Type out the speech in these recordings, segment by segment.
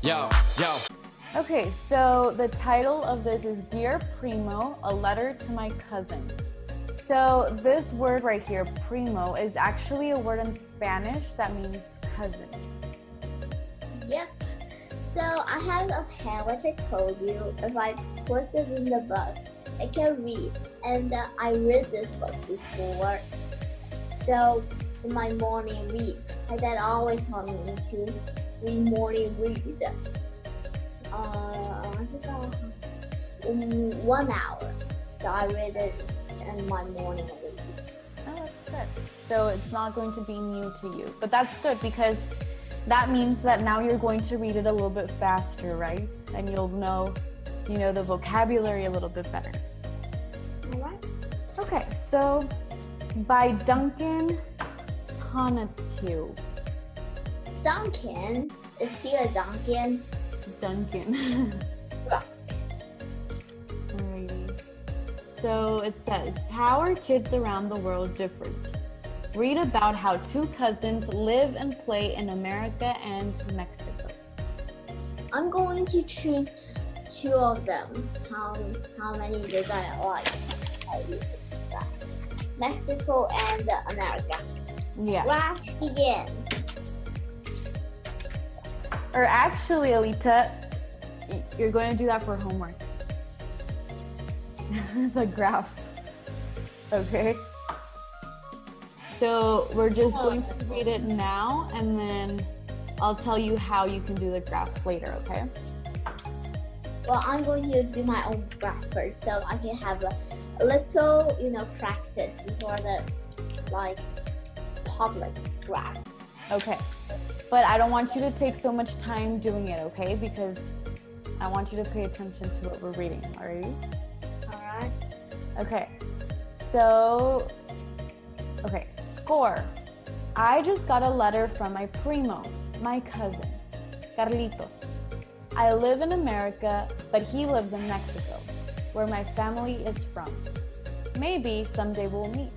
Yo, yo. Okay, so the title of this is Dear Primo, a letter to my cousin. So this word right here, primo, is actually a word in Spanish that means cousin. Yep. So I have a pen which I told you if I put it in the book, I can read. And I read this book before. So in my morning read, my dad always told me to read morning read. I think 1 hour. So I read it in my morning read. Oh, that's good. So it's not going to be new to you, but that's good because that means that now you're going to read it a little bit faster, right? And you'll know, the vocabulary a little bit better. All right. Okay, so by Duncan Tonatiuh. Duncan? Is he a Duncan? Duncan. Rock. Alrighty. So it says, how are kids around the world different? Read about how two cousins live and play in America and Mexico. I'm going to choose two of them. How many did I like? Mexico and America. Yeah. Let's begin. Or actually, Alita, you're going to do that for homework. The graph. Okay. So we're just going to read it now, and then I'll tell you how you can do the graph later, okay? Well, I'm going to do my own graph first, so I can have a little, practice before the, public graph. Okay. But I don't want you to take so much time doing it, okay? Because I want you to pay attention to what we're reading, all right? All right. Okay. So, score. I just got a letter from my primo, my cousin, Carlitos. I live in America, but he lives in Mexico, where my family is from. Maybe someday we'll meet.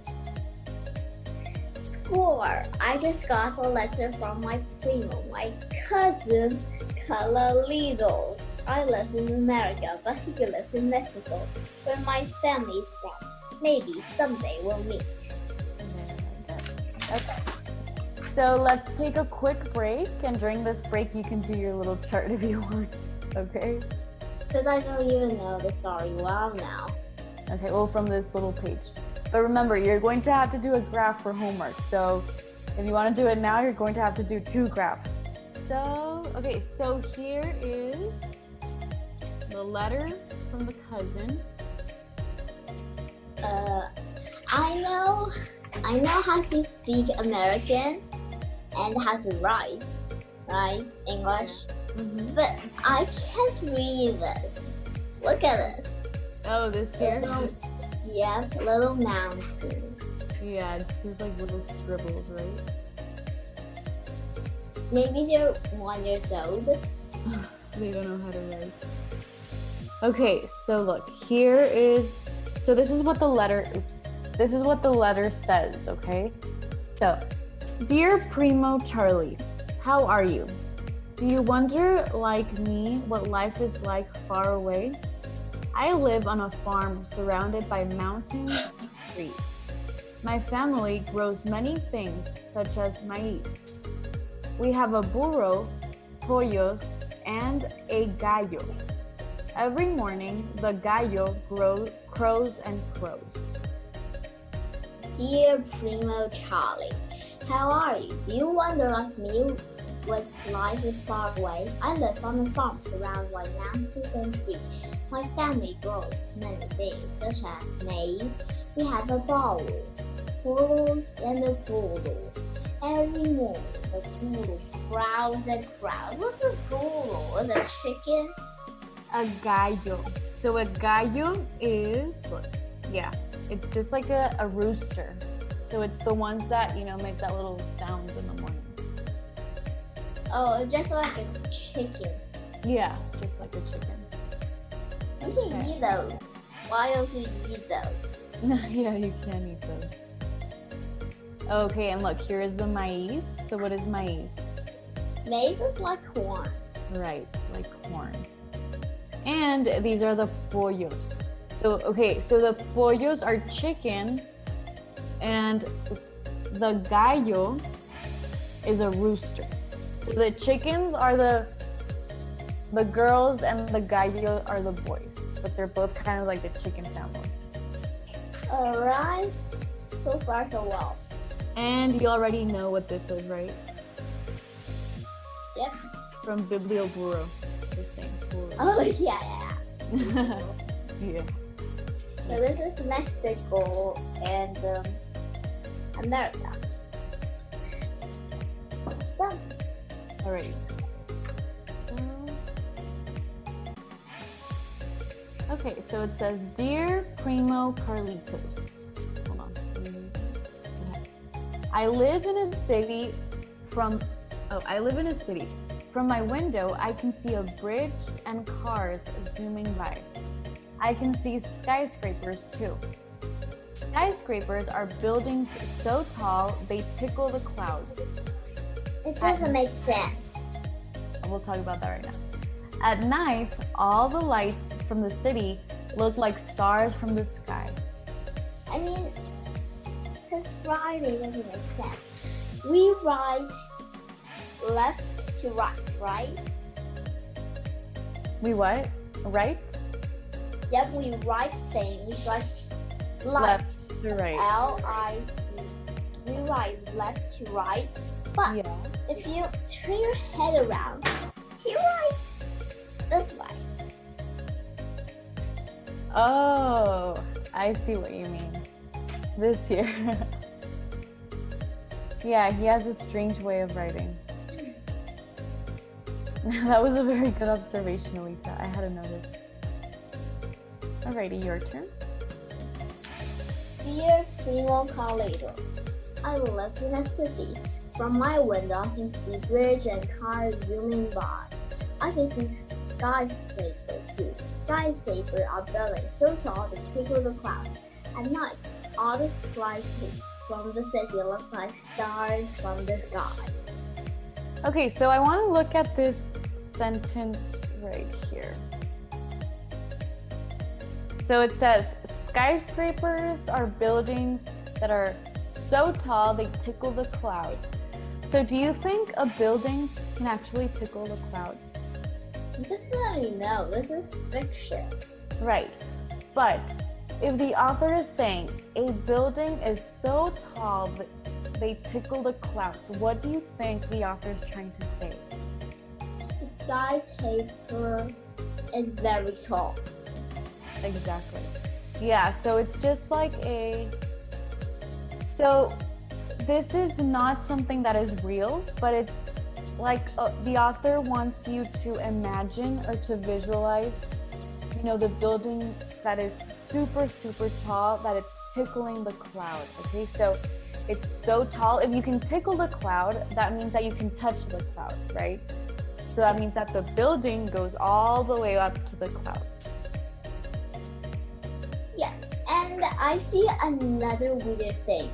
Score. I just got a letter from my primo, my cousin, Carlitos. I live in America, but he lives in Mexico, where my family is from. Maybe someday we'll meet. Okay. So let's take a quick break, and during this break, you can do your little chart if you want, okay? Because I don't even know the story well now. Okay, well, from this little page. But remember, you're going to have to do a graph for homework. So if you want to do it now, you're going to have to do 2 graphs. So here is the letter from the cousin. I know how to speak American and how to write, right? English. Mm-hmm. But I can't read this. Look at it. Oh, this here? Little mountains. Yeah, it's just like little scribbles, right? Maybe they're 1 year old. They don't know how to write. Okay, so look, this is what the letter says, okay? So, Dear Primo Charlie, how are you? Do you wonder, like me, what life is like far away? I live on a farm surrounded by mountains and trees. My family grows many things, such as maize. We have a burro, pollos, and a gallo. Every morning, the gallo crows and crows. Dear Primo Charlie, how are you? Do you wonder like me what life is far away? I live on a farm surrounded by mountains and trees. My family grows many things such as maize. We have a burro, horse, and a burro. Every morning, the burro crows and crows. What's a burro? Is it chicken? A gallo. So a gallo is, it's just like a rooster. So it's the ones that, make that little sound in the morning. Oh, just like a chicken. Yeah, just like a chicken. We can eat those. Why don't you eat those? Yeah, you can eat those. Okay, and look, here is the maize. So what is maize? Maize is like corn. Right, like corn. And these are the pollos. So, okay, so the pollos are chicken, and the gallo is a rooster. So the chickens are the girls and the gallo are the boys, but they're both kind of like the chicken family. Alright, so far so well. And you already know what this is, right? Yep. From Biblio Burro, the same. Burro. Oh, yeah. Yeah. So this is Mexico and America. Done. Alright. Okay, so it says, Dear Primo Carlitos. Hold on. I live in a city. From my window, I can see a bridge and cars zooming by. I can see skyscrapers too. Skyscrapers are buildings so tall they tickle the clouds. It doesn't make sense. We'll talk about that right now. At night, all the lights from the city look like stars from the sky. I mean, because Friday doesn't make sense. We write left to right? We what? Right? Yep, we write things like Left to right. L-I-C. We write left to right, but Yeah. if you turn your head around, you write this way. Oh, I see what you mean. This here. Yeah, he has a strange way of writing. That was a very good observation, Elisa. I had to notice. Alrighty, your turn. Dear Primo Carlito, I live in a city. From my window, I can see bridge and cars zooming by. I can see skyscrapers too. Skyscrapers are buildings so tall they tickle the clouds. At night, all the lights from the city look like stars from the sky. Okay, so I want to look at this sentence right here. So it says, skyscrapers are buildings that are so tall they tickle the clouds. So do you think a building can actually tickle the clouds? Definitely no, this is fiction. Right, but if the author is saying a building is so tall that they tickle the clouds, what do you think the author is trying to say? The skyscraper is very tall. Exactly. Yeah, so it's just like so this is not something that is real, but it's like the author wants you to imagine or to visualize, the building that is super, super tall, that it's tickling the clouds, okay? So it's so tall. If you can tickle the cloud, that means that you can touch the cloud, right? So that means that the building goes all the way up to the clouds. Yeah, and I see another weird thing.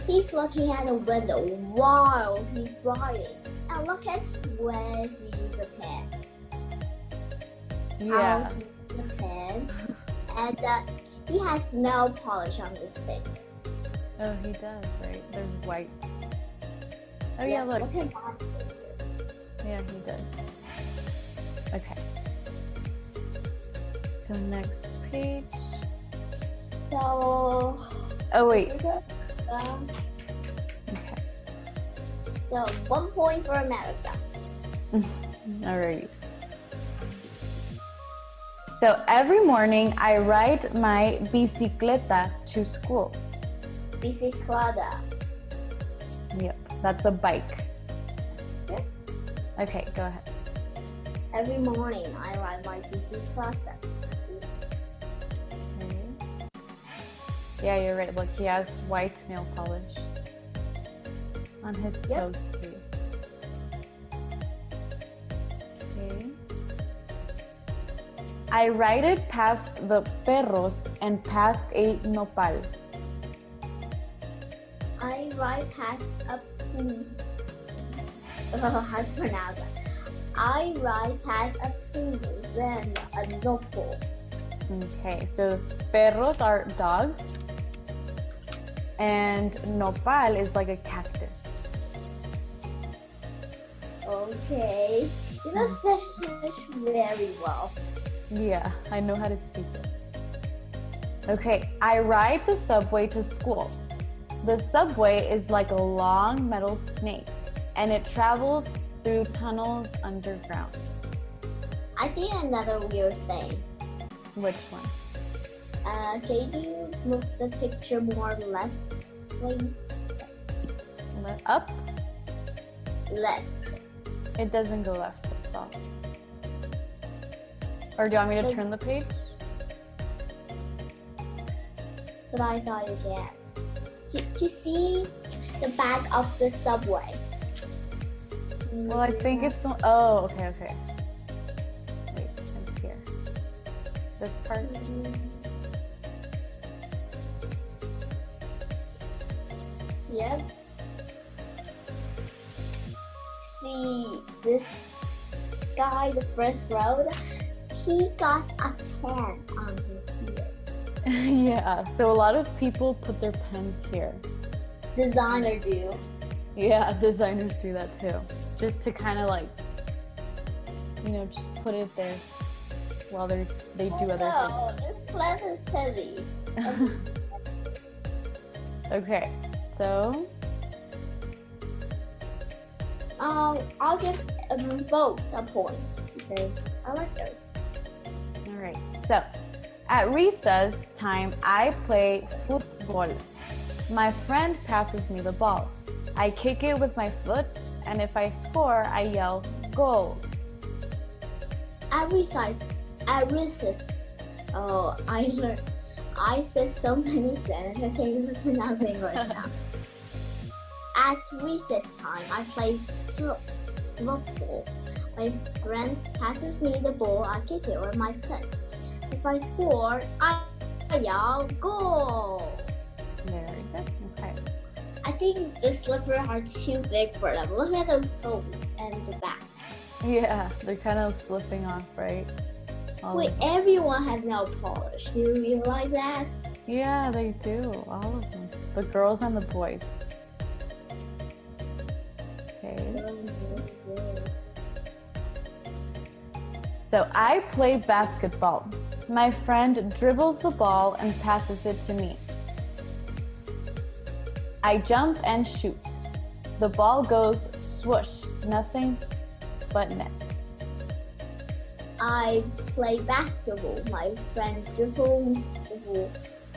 He's looking at a window while he's writing, and look at where he uses a pen. Yeah. How he uses a pen, and he has nail polish on his finger. Oh, he does, right? They're white. Oh yeah, look. Look at my finger. Yeah, he does. Okay. So next page. So. Oh wait. This is it. Okay. So 1 point for America. Alright. So every morning I ride my bicicleta to school. Bicicleta. Yep, that's a bike. Yep. Okay, go ahead. Every morning I ride my bicicleta to school. Okay. Yeah, you're right. Look, he has white nail polish on his toes too. Okay. I ride it past the perros and past a nopal. I ride past a how to pronounce it. I ride past a poodle, then a nopal. Okay, so perros are dogs, and nopal is like a cactus. Okay, you know Spanish very well. Yeah, I know how to speak it. Okay, I ride the subway to school. The subway is like a long metal snake, and it travels through tunnels underground. I think another weird thing. Which one? Can you move the picture more left, please? Up? Left. It doesn't go left, that's all. Or do you want me to turn the page? But I thought you can. To see the back of the subway. Well, I think it's... Oh, okay. Wait, it's here. This part? Yep. See, this guy, the first row, he got a pen on his ear. Yeah, so a lot of people put their pens here. Designer do. Yeah, designers do that too. Just to kind of like, just put it there while they do other things. No, this plant is heavy. Okay, so... I'll give both a point because I like those. All right, so at recess time, I play football. My friend passes me the ball. I kick it with my foot, and if I score, I yell, goal. At recess. Oh, I said so many sentences. I can't even pronounce English now. At recess time, I play football. My friend passes me the ball. I kick it with my foot. If I score, I yell goal. Very good. Okay. I think the slippers are too big for them. Look at those toes and the back. Yeah, they're kind of slipping off, right? Wait, everyone has nail polish. Do you realize that? Yeah, they do. All of them. The girls and the boys. Okay. So I play basketball. My friend dribbles the ball and passes it to me. I jump and shoot. The ball goes swoosh, nothing but net. I play basketball. My friend dribbles the ball,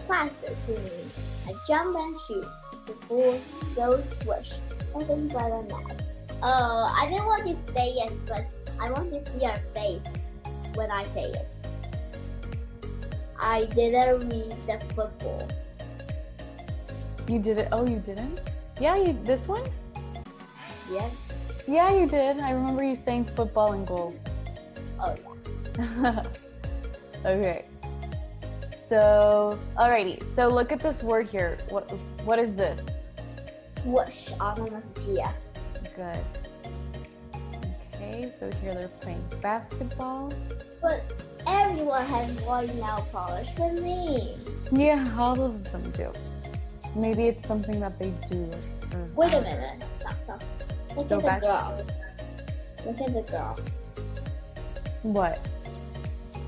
passes to me. I jump and shoot. The ball goes swoosh, nothing but a net. Oh, I didn't want to say it, but I want to see your face when I say it. I didn't read the football. You did it? Oh, you didn't? Yeah, this one? Yes. Yeah, you did. I remember you saying football and goal. Oh, yeah. Okay. So, alrighty. So look at this word here. What is this? Swoosh, onomatopoeia. Good. Okay, so here they're playing basketball. But everyone has white nail polish but me. Yeah, all of them do. Maybe it's something that they do. Wait a minute. Stop. Look at the girl. Look at the girl. What?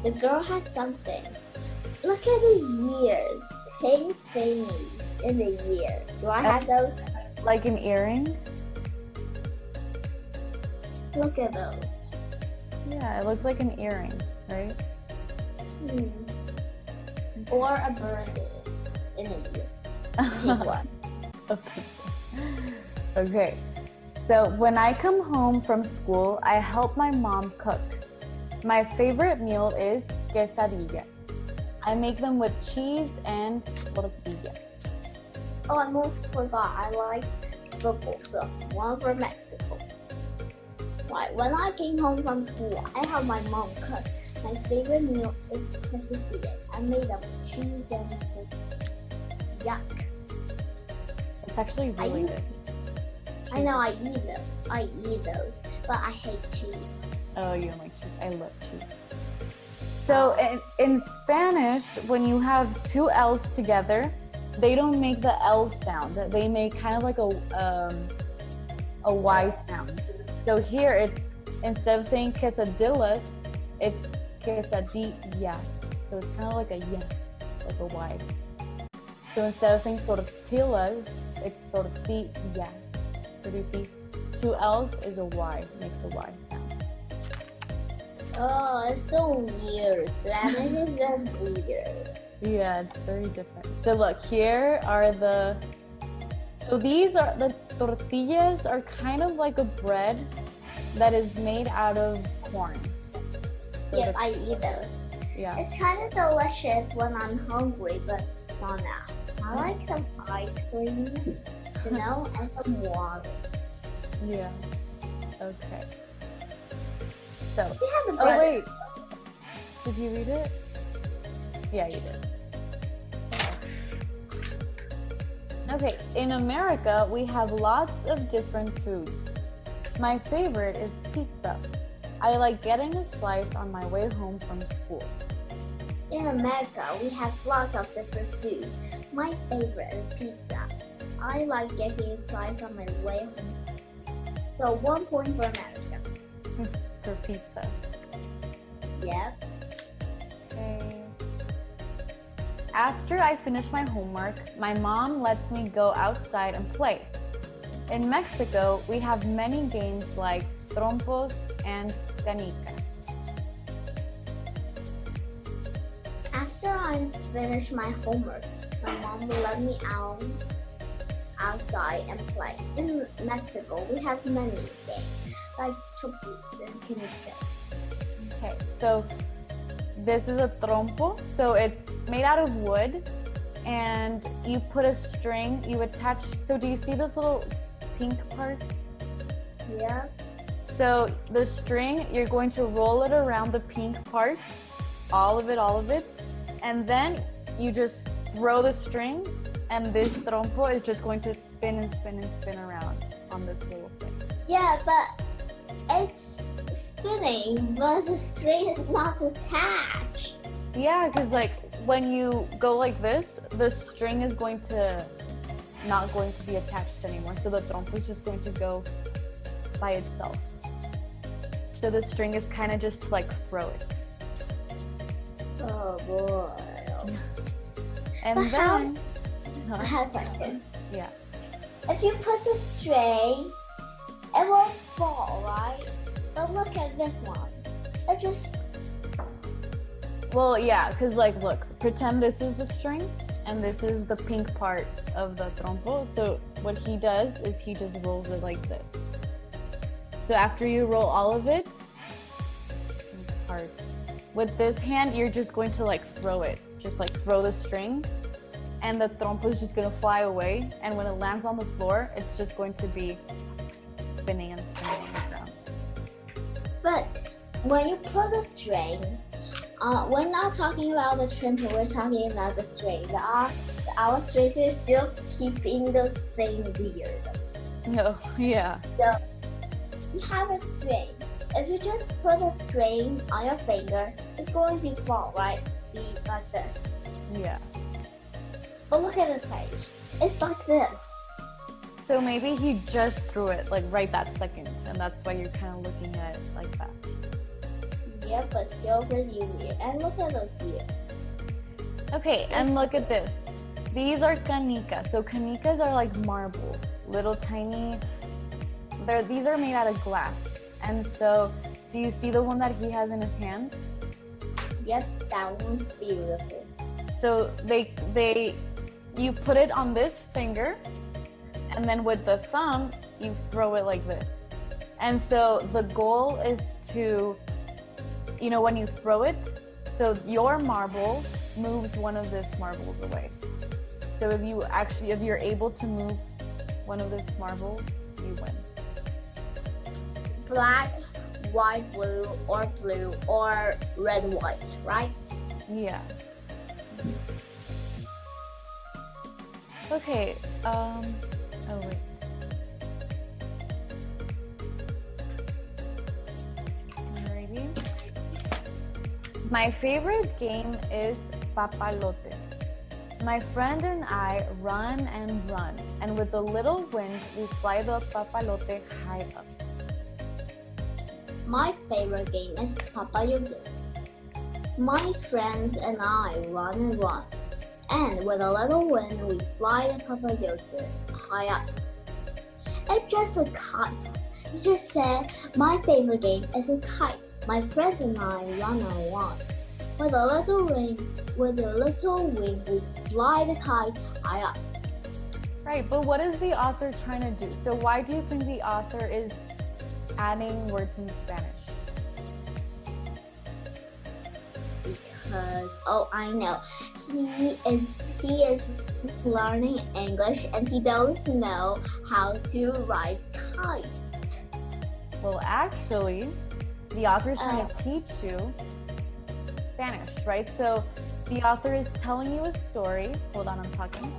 The girl has something. Look at the ears. Pink thingies in the ear. Do I have those? Like an earring? Look at those. Yeah, it looks like an earring, right? Or a bird in the ear. Pink one. Okay. So when I come home from school, I help my mom cook. My favorite meal is quesadillas. I make them with cheese and tortillas. Oh, I almost forgot. I like football, so one for Mexico. Right, when I came home from school, I helped my mom cook. My favorite meal is quesadillas. I made them with cheese and tortillas. Yuck. It's actually really good. cheese. I know I eat those, but I hate cheese. Oh, you don't like cheese? I love cheese. So in Spanish, when you have two L's together, they don't make the L sound. They make kind of like a Y sound. So here it's, instead of saying quesadillas, it's quesadillas. So it's kind of like a yeah, like a Y. So instead of saying tortillas, it's tortillas. So do you see? Two L's is a Y, makes a Y sound. Oh, it's so weird. Spanish is just weird. Yeah, it's very different. So look, here are so these are, the tortillas are kind of like a bread that is made out of corn. So Yep, I eat those. Yeah. It's kind of delicious when I'm hungry, but not now. I like some ice cream, and some water. Yeah. Okay. So, We have the bread. wait. Did you read it? Yeah, you did. Okay, in America, we have lots of different foods. My favorite is pizza. I like getting a slice on my way home from school. In America, we have lots of different food. My favorite is pizza. I like getting a slice on my way home. So 1 point for America. For pizza. Yep. Okay. After I finish my homework, my mom lets me go outside and play. In Mexico, we have many games like trompos and canicas. After I finish my homework, my mom will let me outside and play. In Mexico, we have many games like trompos and canicas. Okay, so this is a trompo. So it's made out of wood, and you put a string, you attach. So do you see this little pink part? Yeah. So the string, you're going to roll it around the pink part, all of it, and then you just throw the string, and this trompo is just going to spin and spin and spin around on this little thing. Yeah, but it's spinning, but the string is not attached. Yeah, because like when you go like this, the string is not going to be attached anymore. So the trompo is just going to go by itself. So the string is kind of just to like throw it. Oh boy. And But then, I have a question. yeah. If you put the string, it won't fall, right? But look at this one. It just. Well, yeah, because like, look, pretend this is the string and this is the pink part of the trompo. So what he does is he just rolls it like this. So after you roll all of it, this part, with this hand, you're just going to like throw it. Just like throw the string, and the trompo is just going to fly away. And when it lands on the floor, it's just going to be spinning and spinning on the ground. But when you put the string, we're not talking about the trompo, we're talking about the string. The illustrator is still keeping those things weird. No, yeah. So you have a string. If you just put a string on your finger, it's going to fall, right? Be like this. Yeah. But look at this page. It's like this. So maybe he just threw it like right that second, and that's why you're kind of looking at it like that. Yep, but still pretty weird. And look at those ears. Okay, and look at this. These are canicas. So canicas are like marbles, little tiny. These are made out of glass. And so, do you see the one that he has in his hand? Yep, that one's beautiful. So you put it on this finger, and then with the thumb, you throw it like this. And so the goal is to, when you throw it, so your marble moves one of these marbles away. So if you're able to move one of these marbles, you win. Black, white, blue, or red, white, right? Yeah. Okay, oh wait. My favorite game is papalotes. My friend and I run and run, and with a little wind, we fly the papalote high up. My favorite game is papalotes. My friends and I run and run, and with a little wind, we fly the papalote high up. It's just a kite. It just said, my favorite game is a kite. My friends and I run and run. With a little wind, we fly the kite high up. Right, but what is the author trying to do? So why do you think the author is adding words in Spanish? Because, I know. He is learning English and he doesn't know how to write kite. Well, actually, the author is trying to teach you Spanish, right? So the author is telling you a story. Hold on, I'm talking.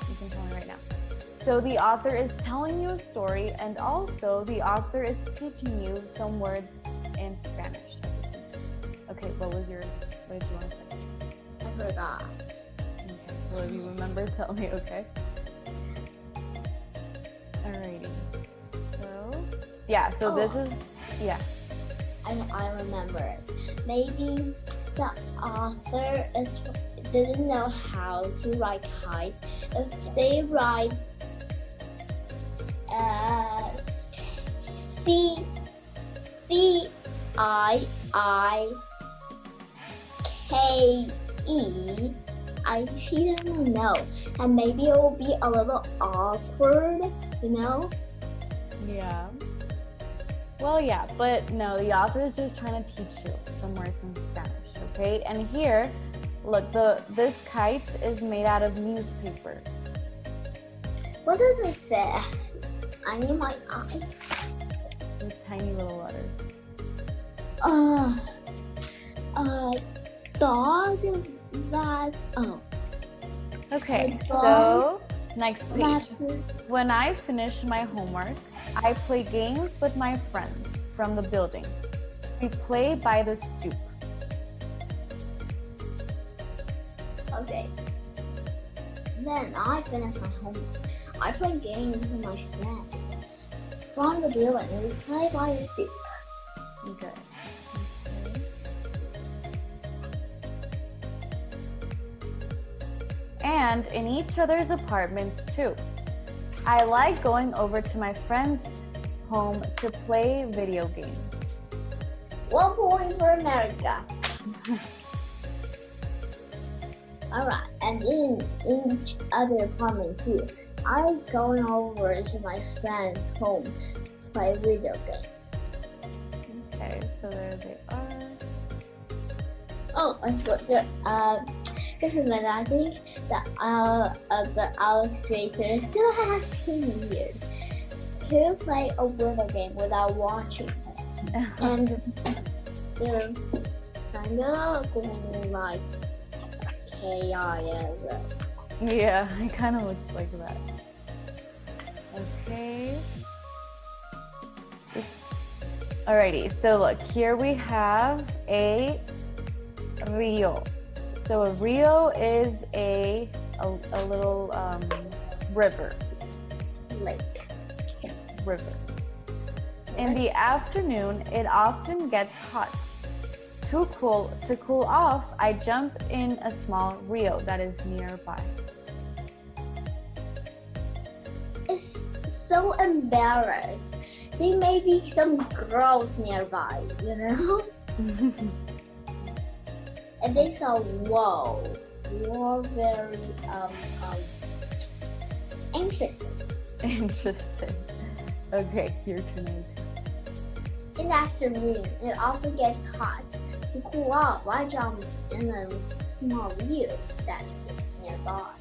You can tell me right now. So the author is telling you a story, and also the author is teaching you some words in Spanish. Okay, what did you want to say? I forgot. Okay, well, if you remember, tell me, okay? Alrighty. So this is, I remember it. Maybe the author didn't know how to write kites. If they write C-I-I-K-E, she doesn't know. And maybe it will be a little awkward, you know? Yeah. Well, yeah, but no, the author is just trying to teach you some words in Spanish, okay? And here, look, this kite is made out of newspapers. What does it say? I need my eyes. With tiny little letters. Dog. Okay, so next page. When I finish my homework, I play games with my friends from the building. We play by the stoop. Okay. Then I finish my homework. I play games with my friends from the building. We play by the stoop. Okay. And in each other's apartments too. I like going over to my friend's home to play video games. 1 point for America. Alright, and in each other apartment too. I like going over to my friend's home to play video games. Okay, so there they are. Oh, let's go there. This is when I think the illustrator still has 2 years to play a video game without watching it. And they're kind of going like KIS. Yeah, it kind of looks like that. Okay. Oops. Alrighty, so look, here we have a rio. So a rio is a little river. River. In the afternoon, it often gets hot. To cool off, I jump in a small rio that is nearby. It's so embarrassed. There may be some girls nearby, you know? And they saw, whoa, you're very interesting. Interesting. Okay, your turn. In the afternoon, it often gets hot. To cool off, I jump in a small rio that sits nearby.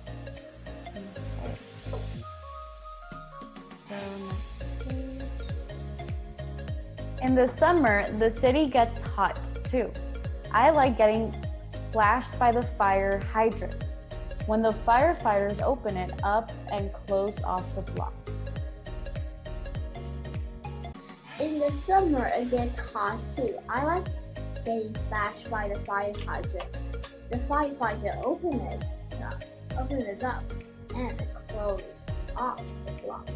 Okay. So next page. In the summer, the city gets hot too. I like getting splashed by the fire hydrant when the firefighters open it up and close off the block. In the summer, it gets hot too. I like getting splashed by the fire hydrant. The firefighter opened it up and closed off the block.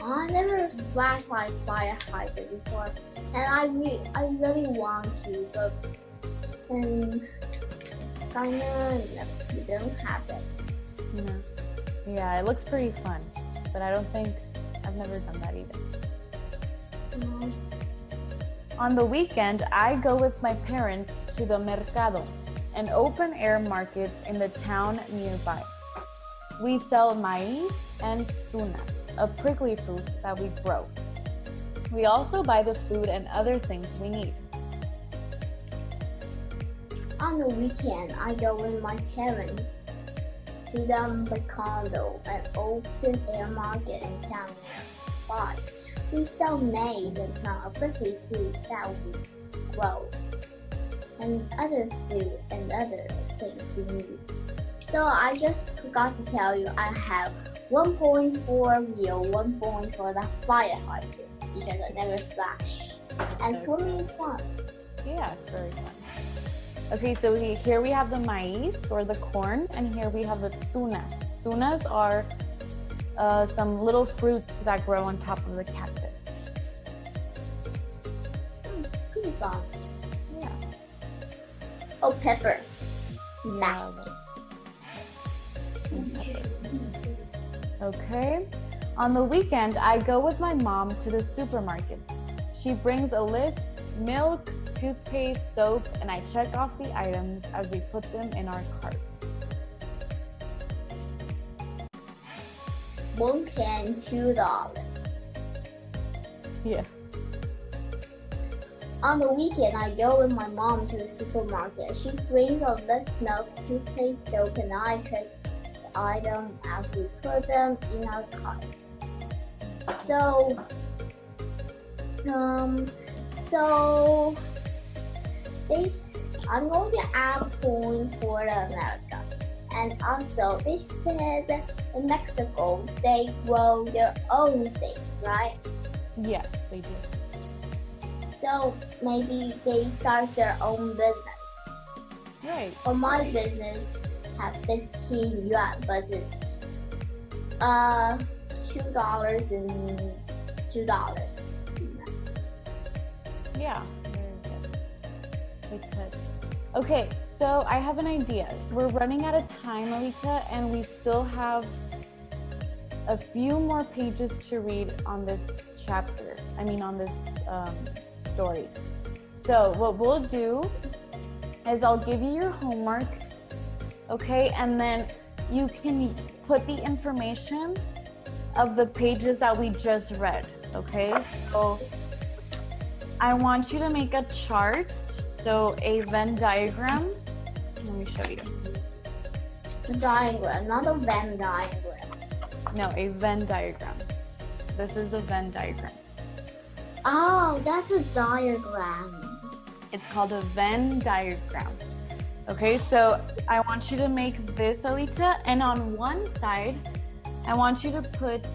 I never splashed by a fire hydrant before, and I really want to, but we don't have it. No. Yeah, it looks pretty fun, but I've never done that either. On the weekend, I go with my parents to the mercado, an open-air market in the town nearby. We sell maíz and tunas, a prickly fruit that we grow. We also buy the food and other things we need. On the weekend, I go with my parents to the mercado, an open-air market in town nearby. We sell maize and tuna, a prickly fruit that we grow, and other food and other things we need. So I just forgot to tell you, I have 1 point for real, 1 point for the fire hydrant because I never splash. And swimming is fun. Yeah, it's very fun. Okay, so here we have the maíz or the corn, and here we have the tunas. Tunas are some little fruits that grow on top of the cactus. Pretty fun. Yeah. Oh, pepper. Yeah. Okay. On the weekend, I go with my mom to the supermarket. She brings a list, milk, toothpaste, soap, and I check off the items as we put them in our cart. 1 can, $2. Yeah. On the weekend, I go with my mom to the supermarket. She brings a list, milk, toothpaste, soap, and I check the items as we put them in our cart. So I'm going to add points for America. And also, they said in Mexico, they grow their own things, right? Yes, they do. So maybe they start their own business. Right. Or my business have 15 yuan, but it's $2 and $2. Yeah, very good. We could. Okay, so I have an idea. We're running out of time, Alika, and we still have a few more pages to read on this chapter. On this story. So what we'll do is I'll give you your homework, okay? And then you can put the information of the pages that we just read, okay? So I want you to make a chart, so a Venn diagram. Let me show you. A diagram, not a Venn diagram. No, a Venn diagram. This is the Venn diagram. Oh, that's a diagram. It's called a Venn diagram. Okay, so I want you to make this, Alita, and on one side, I want you to put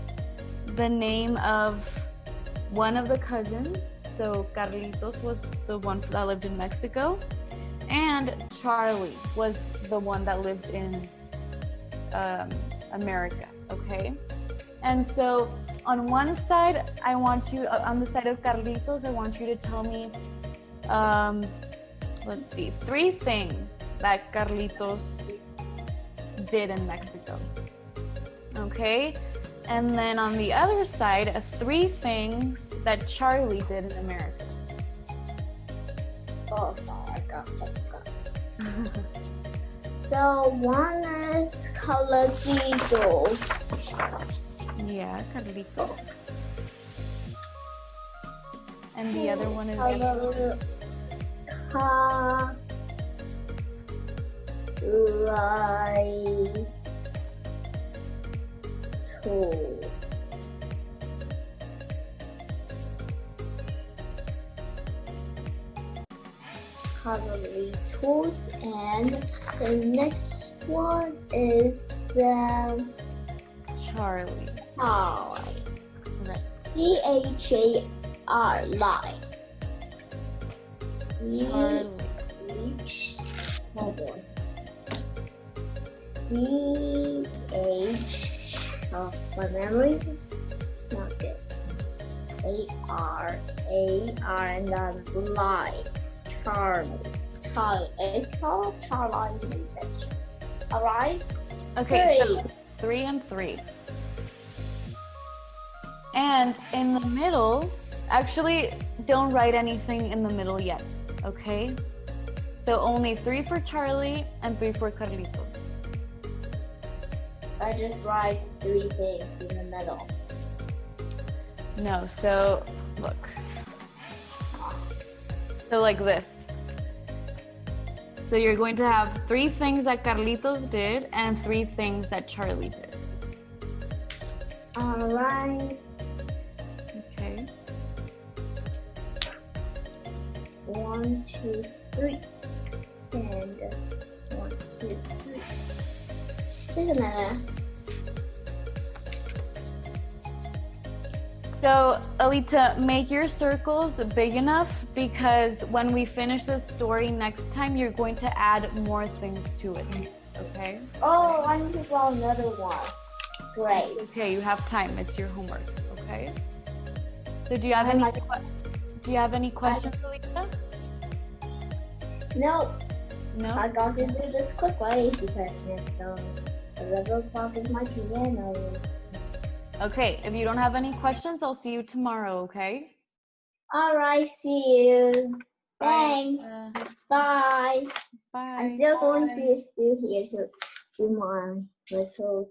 the name of one of the cousins. So Carlitos was the one that lived in Mexico, and Charlie was the one that lived in America, okay? And so on one side, I want you, on the side of Carlitos, I want you to tell me, let's see, 3 things that Carlitos did in Mexico, okay? And then on the other side, 3 things that Charlie did in America. Oh, sorry, I got it. So one is Carlitos. Yeah, Carlitos. And the other one is Carlitos. Carlitos, and the next one is Charlie. Charlie. Right. C-H-A-R-Lie. Charlie. Hold on. CH. Oh, my memory is not good. AR, and then line. Charlie. Charlie. All right. Okay, so 3 and 3. And in the middle, actually, don't write anything in the middle yet, okay? So only 3 for Charlie and 3 for Carlitos. I just write 3 things in the middle. No, so look. So like this. So you're going to have 3 things that Carlitos did and 3 things that Charlie did. All right. Okay. 1, 2, 3. And 1, 2, 3. Wait a minute. So, Alita, make your circles big enough because when we finish the story next time, you're going to add more things to it, okay? Oh, I need to draw another one. Great. Okay, you have time. It's your homework, okay? So, do you have any questions, Alita? No. No? I got to do this quickly because next 11 o'clock is my piano. Okay, if you don't have any questions, I'll see you tomorrow, okay? All right, see you. Thanks. Bye. Bye. I'm still going to do here to do my little